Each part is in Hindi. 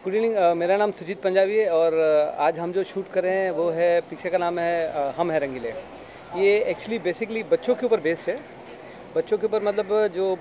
Good evening. मेरा नाम सुजीत पंजाबी है और आज हम जो शूट कर रहे हैं वो है, पिक्चर का नाम है हम हैं रंगीले। ये एक्चुअली बेसिकली बच्चों के ऊपर बेस्ड है। बच्चों के ऊपर मतलब जो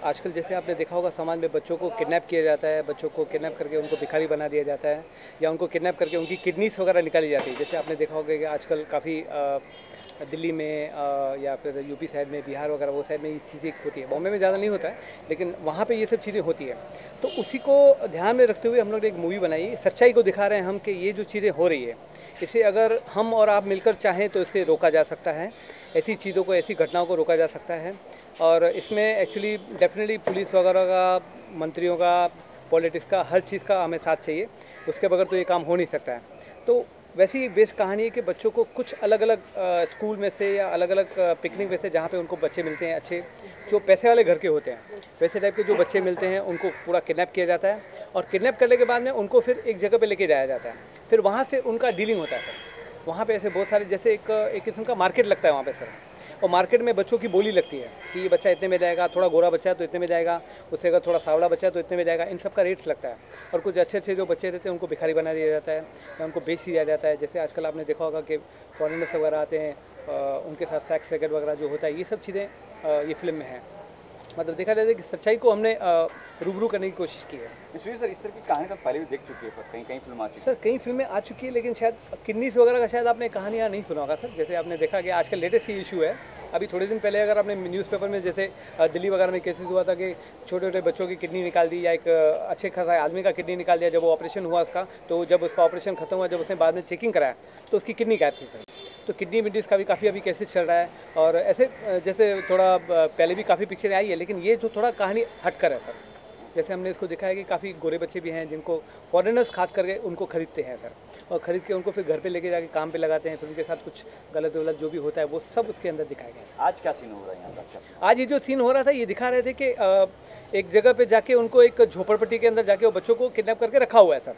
आजकल जैसे आपने देखा होगा समाज में बच्चों को किडनैप किया जाता है, बच्चों को किडनैप करके उनको भिखारी बना दिया जाता है या उनको किडनैप करके उनकी किडनीस वगैरह निकाली जाती है। जैसे आपने देखा होगा कि आजकल काफ़ी दिल्ली में या फिर यूपी साइड में, बिहार वगैरह वो साइड में ये चीज़ें होती है। बॉम्बे में ज़्यादा नहीं होता है लेकिन वहाँ पे ये सब चीज़ें होती है। तो उसी को ध्यान में रखते हुए हम लोग ने एक मूवी बनाई। सच्चाई को दिखा रहे हैं हम कि ये जो चीज़ें हो रही है इसे अगर हम और आप मिलकर चाहें तो इसे रोका जा सकता है। ऐसी चीज़ों को, ऐसी घटनाओं को रोका जा सकता है। और इसमें एक्चुअली डेफिनेटली पुलिस वगैरह का, मंत्रियों का, पॉलिटिक्स का, हर चीज़ का हमें साथ चाहिए। उसके बगैर तो ये काम हो नहीं सकता है। तो वैसी ही बेस्ट कहानी है कि बच्चों को कुछ अलग अलग स्कूल में से या अलग अलग पिकनिक में से, जहाँ पे उनको बच्चे मिलते हैं अच्छे, जो पैसे वाले घर के होते हैं, वैसे टाइप के जो बच्चे मिलते हैं उनको पूरा किडनैप किया जाता है और किडनैप करने के बाद में उनको फिर एक जगह पे लेके जाया जाता है। फिर वहाँ से उनका डीलिंग होता है सर। वहाँ पे ऐसे बहुत सारे, जैसे एक किस्म का मार्केट लगता है वहाँ पे सर। और मार्केट में बच्चों की बोली लगती है कि ये बच्चा इतने में जाएगा, थोड़ा गोरा बच्चा है तो इतने में जाएगा, उससे अगर थोड़ा सावला बच्चा है तो इतने में जाएगा। इन सब का रेट्स लगता है। और कुछ अच्छे अच्छे जो बच्चे रहते हैं उनको भिखारी बना दिया जाता है या उनको बेच दिया जाता है। जैसे आजकल आपने देखा होगा कि फॉरेनर्स वगैरह आते हैं, उनके साथ सेक्स रैकेट वगैरह जो होता है, ये सब चीज़ें ये फिल्म में हैं। मतलब देखा जाता है कि सच्चाई को हमने रूबरू करने की कोशिश की है। इसलिए सर, इस तरह की कहानी तो पहले भी देख चुकी है, पर कहीं फिल्म आ चुकी है सर। कई फिल्में आ चुकी है लेकिन शायद किडनीस वगैरह का शायद आपने कहानियाँ नहीं सुना होगा सर। जैसे आपने देखा कि आजकल लेटेस्ट ही इशू है। अभी थोड़े दिन पहले अगर आपने न्यूज़पेपर में, जैसे दिल्ली वगैरह में केसेस हुआ था कि छोटे छोटे बच्चों की किडनी निकाल दी या एक अच्छे खासा आदमी का किडनी निकाल दिया। जब वो ऑपरेशन हुआ उसका, तो जब उसका ऑपरेशन खत्म हुआ, जब उसने बाद में चेकिंग कराया तो उसकी किडनी गायब थी सर। तो किडनी विडनीस का भी काफ़ी अभी केसेस चल रहा है। और ऐसे जैसे थोड़ा पहले भी काफ़ी पिक्चरें आई है लेकिन ये जो थोड़ा कहानी हटकर है सर। जैसे हमने इसको दिखाया कि काफ़ी गोरे बच्चे भी हैं जिनको फॉरेनर्स खास करके उनको खरीदते हैं सर, और ख़रीद के उनको फिर घर पे लेके जाके काम पे लगाते हैं। फिर उनके साथ कुछ गलत वलत जो भी होता है वो सब उसके अंदर दिखाया गया है। आज क्या सीन हो रहा है यहाँ का? आज ये जो सीन हो रहा था ये दिखा रहे थे कि एक जगह पे जाके उनको, एक झोपड़पट्टी के अंदर जाके वो बच्चों को किडनैप करके रखा हुआ है सर।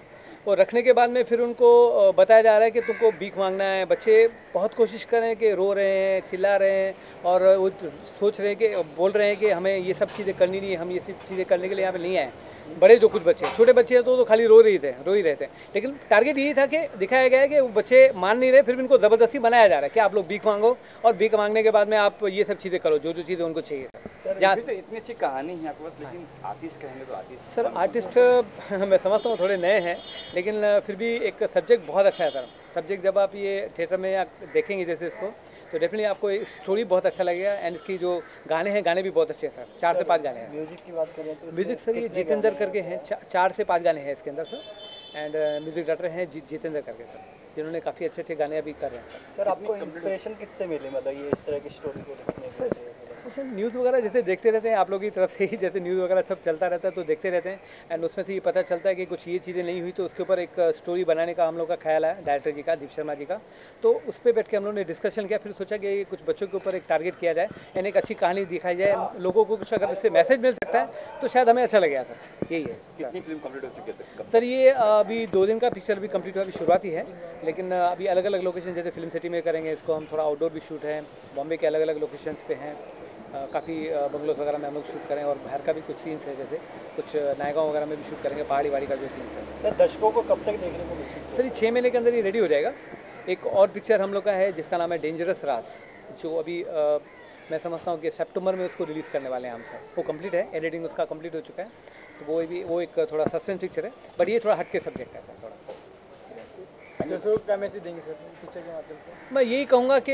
और रखने के बाद में फिर उनको बताया जा रहा है कि तुमको भीख मांगना है। बच्चे बहुत कोशिश कर रहे हैं कि रो रहे हैं, चिल्ला रहे हैं और वो सोच रहे हैं कि, बोल रहे हैं कि हमें ये सब चीज़ें करनी नहीं है, हम ये सब चीज़ें करने के लिए यहाँ पे नहीं आए। बड़े जो कुछ बच्चे, छोटे बच्चे हैं तो खाली रो ही रहे थे। लेकिन टारगेट यही था कि दिखाया गया है कि वो बच्चे मान नहीं रहे, फिर भी इनको ज़बरदस्ती बनाया जा रहा है कि आप लोग भीख मांगो और भीख मांगने के बाद में आप ये सब चीज़ें करो जो चीज़ें उनको चाहिए। जहाँ तो इतनी अच्छी कहानी है आपके पास, लेकिन आर्टिस्ट कहेंगे तो आर्टिस्ट सर, आर्टिस्ट मैं समझता हूँ थोड़े नए हैं लेकिन फिर भी एक सब्जेक्ट बहुत अच्छा है सर। सब्जेक्ट जब आप ये थिएटर में आप देखेंगे जैसे इसको, तो डेफिनेटली आपको एक स्टोरी बहुत अच्छा लगेगा। एंड इसकी जो गाने हैं, गाने भी बहुत अच्छे हैं सर। 4 से 5 गाने हैं। म्यूजिक की बात करें तो म्यूजिक सर ये जितेंद्र करके हैं, 4 से 5 गाने हैं इसके अंदर सर। एंड म्यूजिक डायरेक्टर हैं जितेंद्र करके सर, जिन्होंने काफ़ी अच्छे अच्छे गाने अभी कर रहे हैं सर। आपको इंस्पिरेशन किससे मिली, मतलब ये इस तरह की स्टोरी को लिखने के लिए? सर न्यूज़ वगैरह जैसे देखते रहते हैं आप लोगों की तरफ से ही, जैसे न्यूज़ वगैरह सब चलता रहता है तो देखते रहते हैं। एंड उसमें से ये पता चलता है कि कुछ ये चीज़ें नहीं हुई तो उसके ऊपर एक स्टोरी बनाने का हम लोग का ख्याल है, डायरेक्टर जी का, दीप शर्मा जी का। तो उस पर बैठ के हम लोग ने डिस्कशन किया, फिर सोचा कि कुछ बच्चों के ऊपर एक टारगेट किया जाए, यानी एक अच्छी कहानी दिखाई जाए, लोगों को कुछ अगर इससे मैसेज मिल सकता है तो शायद हमें अच्छा लगेगा सर। यही है। कितनी फिल्म कंप्लीट हो चुकी है सर? ये अभी 2 दिन का पिक्चर भी कंप्लीट हुआ, अभी शुरुआती है लेकिन अभी अलग अलग लोकेशन, जैसे फिल्म सिटी में करेंगे इसको हम, थोड़ा आउटडोर भी शूट है, बॉम्बे के अलग अलग लोकेशंस पे हैं, काफ़ी बंगलोज वगैरह में हम लोग शूट करें और बाहर का भी कुछ सीन्स है, जैसे कुछ नायगांव वगैरह में भी शूट करेंगे, पहाड़ी वाड़ी का जो सीन्स है। सर दर्शकों को कब तक देखने को मिल सकता है? सर ये 6 महीने के अंदर ही रेडी हो जाएगा। एक और पिक्चर हम लोग का है जिसका नाम है डेंजरस रास, जो अभी मैं समझता हूँ कि सितंबर में उसको रिलीज़ करने वाले हैं हम सर। वो कंप्लीट है, एडिटिंग उसका कंप्लीट हो चुका है। तो वो एक थोड़ा सस्पेंस पिक्चर है, बट ये थोड़ा हटके सब्जेक्ट है सर। थोड़ा क्या मैसेज देंगे सर पिक्चर के माध्यम से? मैं यही कहूँगा कि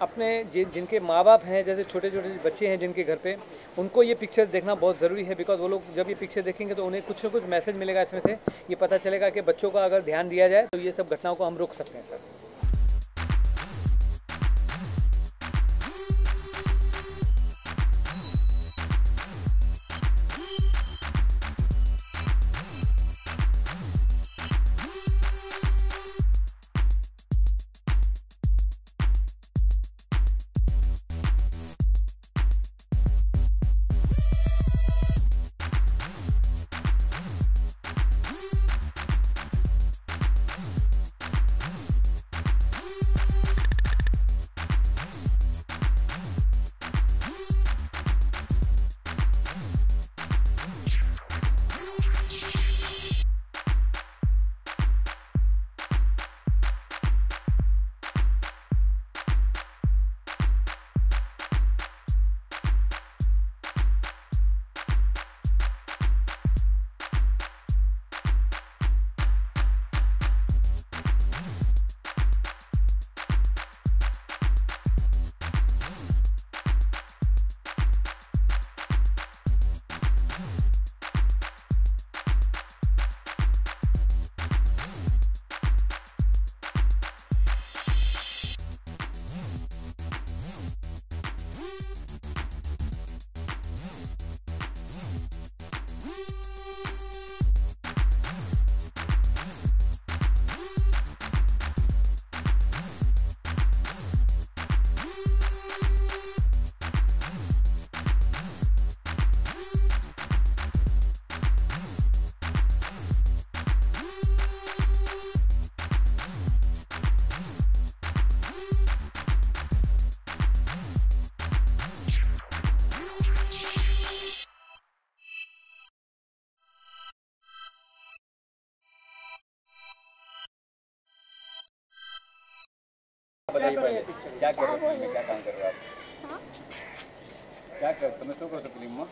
अपने जिनके माँ बाप हैं, जैसे छोटे छोटे बच्चे हैं जिनके घर पे, उनको ये पिक्चर देखना बहुत ज़रूरी है। बिकॉज वो लोग जब ये पिक्चर देखेंगे तो उन्हें कुछ ना कुछ मैसेज मिलेगा इसमें से। ये पता चलेगा कि बच्चों का अगर ध्यान दिया जाए तो ये सब घटनाओं को हम रोक सकते हैं सर। बताइए पहले क्या कर रहे हो, क्या काम कर रहे हो आप? क्या कर તમે શું કરો છો ફિલ્મમાં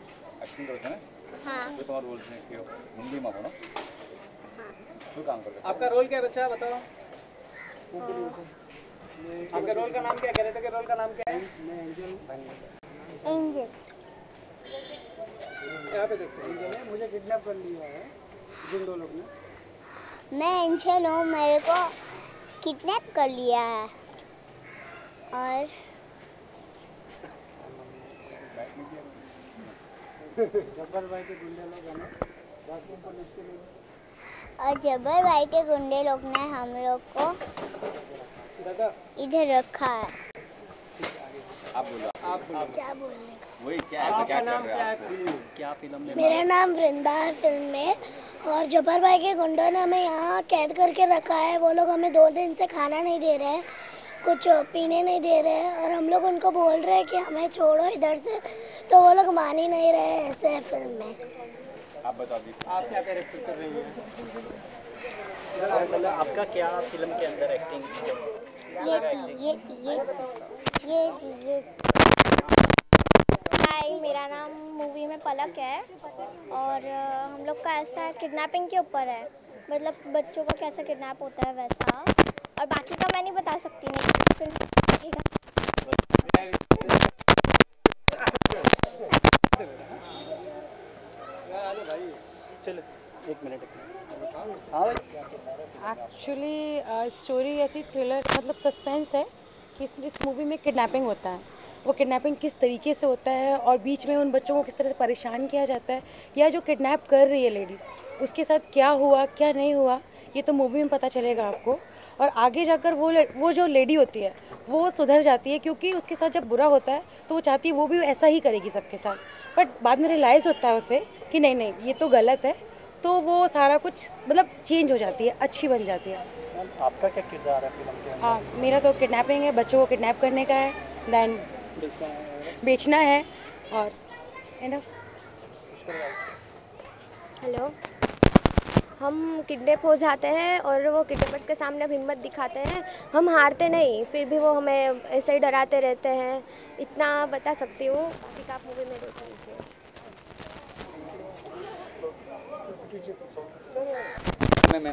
એક્ટિંગ કરો છો ને? हाँ जो तुम्हारा रोल है कि हिंदी में बोलो શું કામ કરો છો? आपका रोल क्या है बच्चा बताओ? आपके रोल का नाम क्या कह रहे थे कि रोल का नाम क्या है? एंजल यहाँ पे देखते हैं। मुझे किडनैप कर लिया है जिन दो लोग ने। मैं एंजल हूँ, मेरे को किडनैप कर लिया है और जब्बर भाई के गुंडे लोग हैं ना, बाकी पुलिस के लोग। जब्बर भाई के गुंडे लोग ने हम लोग को दादा इधर रखा है। आप बोलो क्या बोलने का? वही क्या है, क्या कर रहे हो आप? क्या फिल्म में? मेरा नाम वृंदा है फिल्म में, और जब्बर भाई के गुंडों ने हमें यहाँ कैद करके रखा है। वो लोग हमें 2 दिन से खाना नहीं दे रहे हैं, कुछ पीने नहीं दे रहे हैं, और हम लोग उनको बोल रहे हैं कि हमें छोड़ो इधर से, तो वो लोग मान ही नहीं रहे। ऐसे है फिल्म में। आप बताओ जी। आप क्या कैरेक्टर कर रही हैं? मतलब आपका क्या फिल्म के अंदर एक्टिंग? ये हाय, मेरा नाम मूवी में पलक है और हम लोग का ऐसा किडनैपिंग के ऊपर है, मतलब बच्चों का कैसे किडनैप होता है वैसा। और बाकी का मैं नहीं बता सकती, नहीं फिल्म देखिएगा। चलो एक मिनट। एक्चुअली स्टोरी ऐसी थ्रिलर मतलब सस्पेंस है कि इस मूवी में किडनैपिंग होता है। वो किडनैपिंग किस तरीके से होता है और बीच में उन बच्चों को किस तरह से परेशान किया जाता है, या जो किडनैप कर रही है लेडीज़ उसके साथ क्या हुआ क्या नहीं हुआ, ये तो मूवी में पता चलेगा आपको। और आगे जाकर वो जो लेडी होती है वो सुधर जाती है, क्योंकि उसके साथ जब बुरा होता है तो वो चाहती है वो भी ऐसा ही करेगी सबके साथ, बट बाद में रियलाइज़ होता है उसे कि नहीं नहीं ये तो गलत है, तो वो सारा कुछ मतलब चेंज हो जाती है, अच्छी बन जाती है। आपका क्या किरदार है फिल्म के अंदर? हाँ, मेरा तो किडनैपिंग है, बच्चों को किडनैप करने का है, देन बेचना है और एंड हेलो, हम किडनैप हो जाते हैं और वो किडनैपर्स के सामने अब हिम्मत दिखाते हैं। हम हारते नहीं, फिर भी वो हमें ऐसे ही डराते रहते हैं। इतना बता सकती हूँ, बाकी का आप मूवी में देख लीजिए। मैं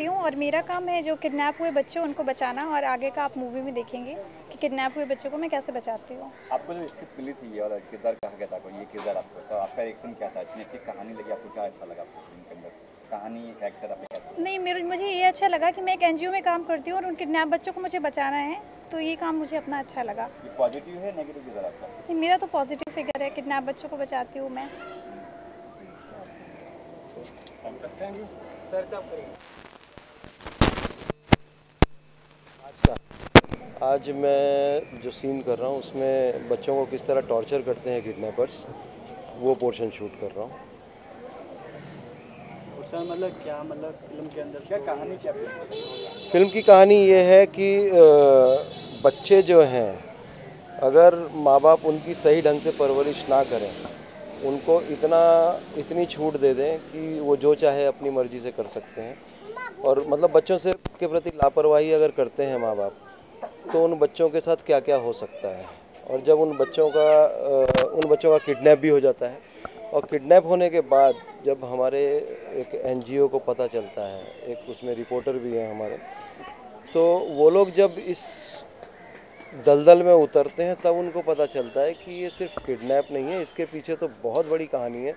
हूँ और मेरा काम है जो किडनैप हुए बच्चों उनको बचाना, और आगे का आप मूवी में देखेंगे कि किडनैप हुए बच्चों को मैं कैसे बचाती हूँ। आपको जो स्क्रिप्ट मिली थी और किरदार कहा गया था, ये किरदार आपको, तो आपका रिएक्शन क्या था? इतनी अच्छी कहानी लगी आपको, क्या अच्छा लगा आपको फिल्म के अंदर? कहानी, कैरेक्टर आपको क्या था? नहीं, मुझे ये अच्छा लगा कि मैं एक NGO में काम करती हूँ और उन किडनैप बच्चों को मुझे बचाना है, तो ये काम मुझे अपना अच्छा लगा। ये पॉजिटिव है नेगेटिव किरदार आपका? नहीं, मेरा तो पॉजिटिव फिगर है, किडनैप बच्चों को बचाती हूँ मैं। सर कब करेंगे? आज मैं जो सीन कर रहा हूँ उसमें बच्चों को किस तरह टॉर्चर करते हैं किडनैपर्स, वो पोर्शन शूट कर रहा हूँ। सर मतलब क्या, मतलब फिल्म के अंदर क्या कहानी, क्या फिल्म की कहानी ये है कि बच्चे जो हैं, अगर माँ बाप उनकी सही ढंग से परवरिश ना करें, उनको इतनी छूट दे दें कि वो जो चाहे अपनी मर्ज़ी से कर सकते हैं, और मतलब बच्चों से के प्रति लापरवाही अगर करते हैं माँ बाप, तो उन बच्चों के साथ क्या क्या हो सकता है। और जब उन बच्चों का किडनैप भी हो जाता है, और किडनैप होने के बाद जब हमारे एक NGO को पता चलता है, एक उसमें रिपोर्टर भी हैं हमारे, तो वो लोग जब इस दलदल में उतरते हैं तब उनको पता चलता है कि ये सिर्फ किडनैप नहीं है, इसके पीछे तो बहुत बड़ी कहानी है।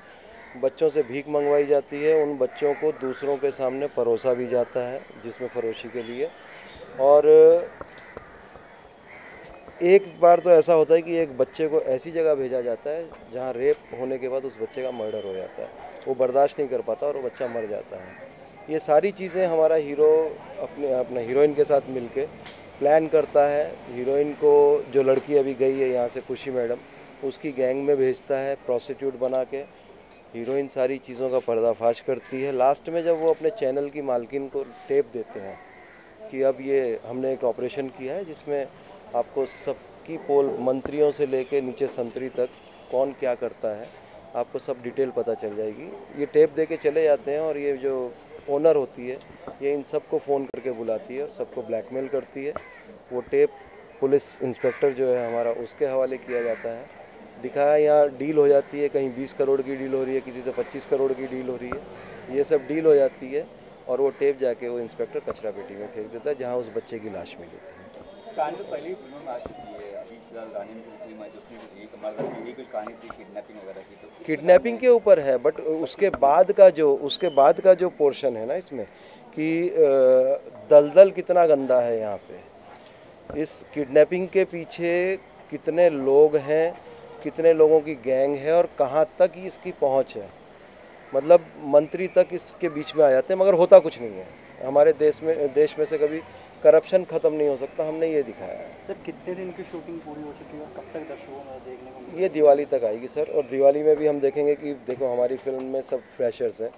बच्चों से भीख मंगवाई जाती है, उन बच्चों को दूसरों के सामने परोसा भी जाता है जिसमें फरोशी के लिए। और एक बार तो ऐसा होता है कि एक बच्चे को ऐसी जगह भेजा जाता है जहां रेप होने के बाद उस बच्चे का मर्डर हो जाता है, वो बर्दाश्त नहीं कर पाता और वो बच्चा मर जाता है। ये सारी चीज़ें हमारा हीरो अपने हीरोइन के साथ मिलके प्लान करता है। हीरोइन को, जो लड़की अभी गई है यहाँ से, खुशी मैडम, उसकी गैंग में भेजता है प्रॉस्टिट्यूट बना के। हीरोइन सारी चीज़ों का पर्दाफाश करती है। लास्ट में जब वो अपने चैनल की मालकिन को टेप देते हैं कि अब ये हमने एक ऑपरेशन किया है जिसमें आपको सबकी पोल, मंत्रियों से लेके नीचे संतरी तक, कौन क्या करता है आपको सब डिटेल पता चल जाएगी। ये टेप दे के चले जाते हैं और ये जो ओनर होती है ये इन सबको फ़ोन करके बुलाती है और सबको ब्लैकमेल करती है। वो टेप पुलिस इंस्पेक्टर जो है हमारा उसके हवाले किया जाता है। दिखाया यहाँ डील हो जाती है, कहीं 20 करोड़ की डील हो रही है, किसी से 25 करोड़ की डील हो रही है। ये सब डील हो जाती है और वो टेप जाके वो इंस्पेक्टर कचरा पेटी में फेंक देता है जहाँ उस बच्चे की लाश मिली थी। कहानी तो पहले ही फिल्मों में आ चुकी है, अभी फिलहाल रानी में जो फिल्म है जिसमें एक मर्डर की कुछ कहानी थी किडनैपिंग वगैरह की, तो किडनैपिंग के ऊपर है, बट उसके बाद का जो पोर्शन है ना इसमें कि दलदल कितना गंदा है यहाँ पे। इस किडनैपिंग के पीछे कितने लोग हैं, कितने लोगों की गैंग है और कहाँ तक ही इसकी पहुँच है। मतलब मंत्री तक इसके बीच में आ जाते हैं मगर होता कुछ नहीं है। हमारे देश में से कभी करप्शन ख़त्म नहीं हो सकता, हमने ये दिखाया है। सर कितने दिन की शूटिंग पूरी हो चुकी है और कब तक दर्शकों को देखने को मिलेगा? ये दिवाली तक आएगी सर, और दिवाली में भी हम देखेंगे कि देखो हमारी फिल्म में सब फ्रेशर्स हैं।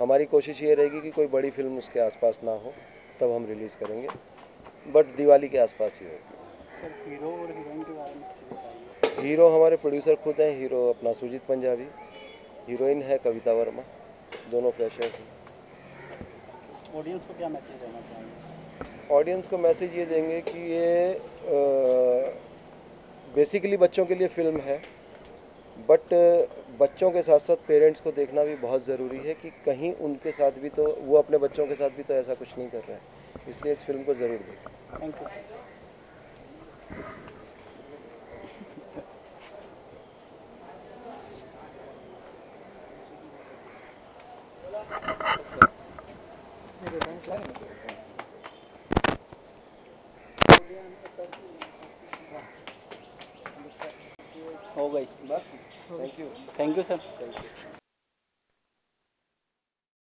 हमारी कोशिश ये रहेगी कि कोई बड़ी फिल्म उसके आसपास ना हो, तब हम रिलीज़ करेंगे, बट दिवाली के आसपास ही होगी। सर हीरो और हीरोइन के बारे में कुछ बताइए। हीरो हमारे प्रोड्यूसर खुद हैं, हीरो अपना सुजीत पंजाबी, हीरोइन है कविता वर्मा, दोनों फ्रेशर्स हैं। ऑडियंस को क्या मैसेज देना चाहेंगे? ऑडियंस को मैसेज ये देंगे कि ये बेसिकली बच्चों के लिए फ़िल्म है, बट बच्चों के साथ साथ पेरेंट्स को देखना भी बहुत ज़रूरी है कि कहीं उनके साथ भी तो वो अपने बच्चों के साथ भी तो ऐसा कुछ नहीं कर रहे हैं, इसलिए इस फिल्म को ज़रूर देखें। Thank you. हो गई बस। Thank you. Thank you sir.